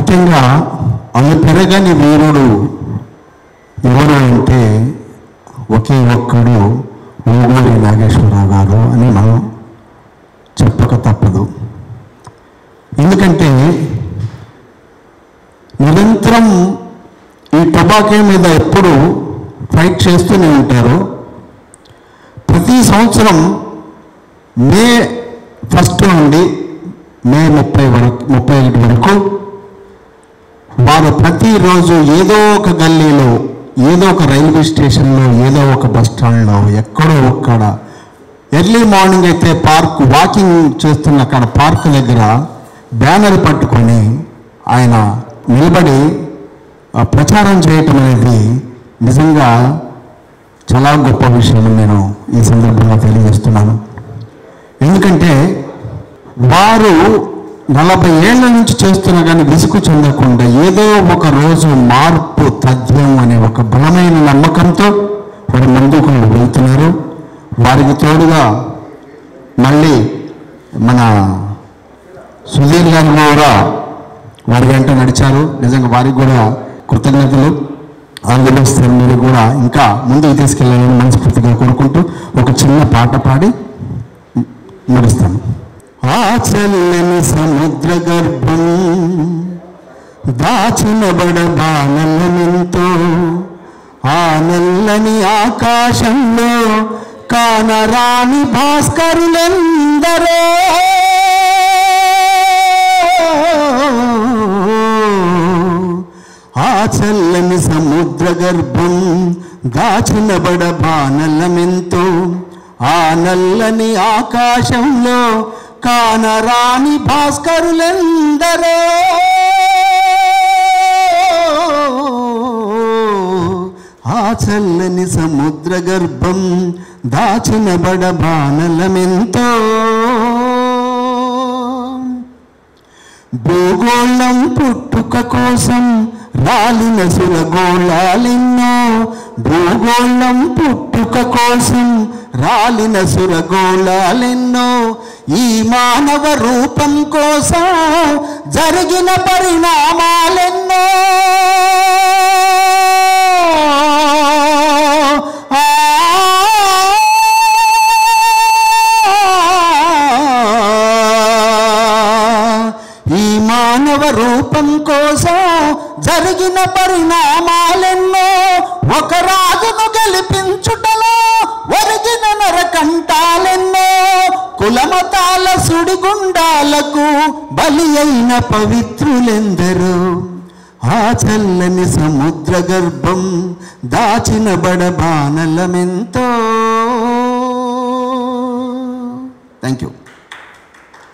ముఖ్యంగా అవి పెరగని వీరుడు ఎవరు అంటే ఒకే ఒక్కడు ఊగూరి నాగేశ్వరరావు గారు అని మనం చెప్పక తప్పదు. ఎందుకంటే నిరంతరం ఈ టొబాకో మీద ఎప్పుడు ఫైట్ చేస్తూనే ఉంటారు. ప్రతి సంవత్సరం మే 1 నుండి మే 31 వరకు వారు ప్రతిరోజు ఏదో ఒక గల్లీలో, ఏదో ఒక రైల్వే స్టేషన్లో, ఏదో ఒక బస్ స్టాండ్లో, ఎక్కడో ఒక్కడ ఎర్లీ మార్నింగ్ అయితే పార్క్ వాకింగ్ చేస్తున్న అక్కడ పార్క్ దగ్గర బ్యానర్ పట్టుకొని ఆయన నిలబడి ప్రచారం చేయటం అనేది నిజంగా చాలా గొప్ప విషయం నేను ఈ సందర్భంగా తెలియజేస్తున్నాను. ఎందుకంటే వారు 40 ఏళ్ల నుంచి చేస్తున్నా కానీ విసుగు చెందకుండా ఏదో ఒక రోజు మార్పు తథ్యం అనే ఒక బలమైన నమ్మకంతో వారు ముందుకు వెళ్తున్నారు. వారికి తోడుగా మళ్ళీ మన సుధీర్ గారు కూడా వారి వెంట నడిచారు. నిజంగా వారికి కూడా కృతజ్ఞతలు. ఆంధ్రప్రదేశ్ మీరు కూడా ఇంకా ముందుకు తీసుకెళ్ళాలని మనస్ఫూర్తిగా కోరుకుంటూ ఒక చిన్న పాట పాడి ముగిస్తాను. ఆ చల్లని సముద్ర గర్భం దాచిన బడబానలమెంతో, ఆ నల్లని ఆకాశంలో కానరాని భాస్కరులెందరో, ఆ చల్లని సముద్ర గర్భం దాచిన బడబానలమెంతో, ఆ నల్లని ఆకాశంలో కానరాని భాస్కరులెందరో, ఆ చల్లని సముద్ర గర్భం దాచిన బడబానలమెంతో. భూగోళం పుట్టుక కోసం రాలిన సురగోళాలెన్నో, భూగోళం పుట్టుక కోసం రాలిన సురగోళాలెన్నో, ఈ మానవ రూపం కోసం జరిగిన పరిణామాలెన్నో. ఈ మానవ రూపం కోసం జరిగిన పరిణామాలెన్నో, ఒక రాజును గెలిపించుటలో ఒరిగిన నరకంఠాలెన్నో, కులమతాల సుడిగుండాలకు బలి అయిన పవిత్రులెందరో, ఆ చల్లని సముద్ర గర్భం దాచిన బడబానలమెంతో. Thank you.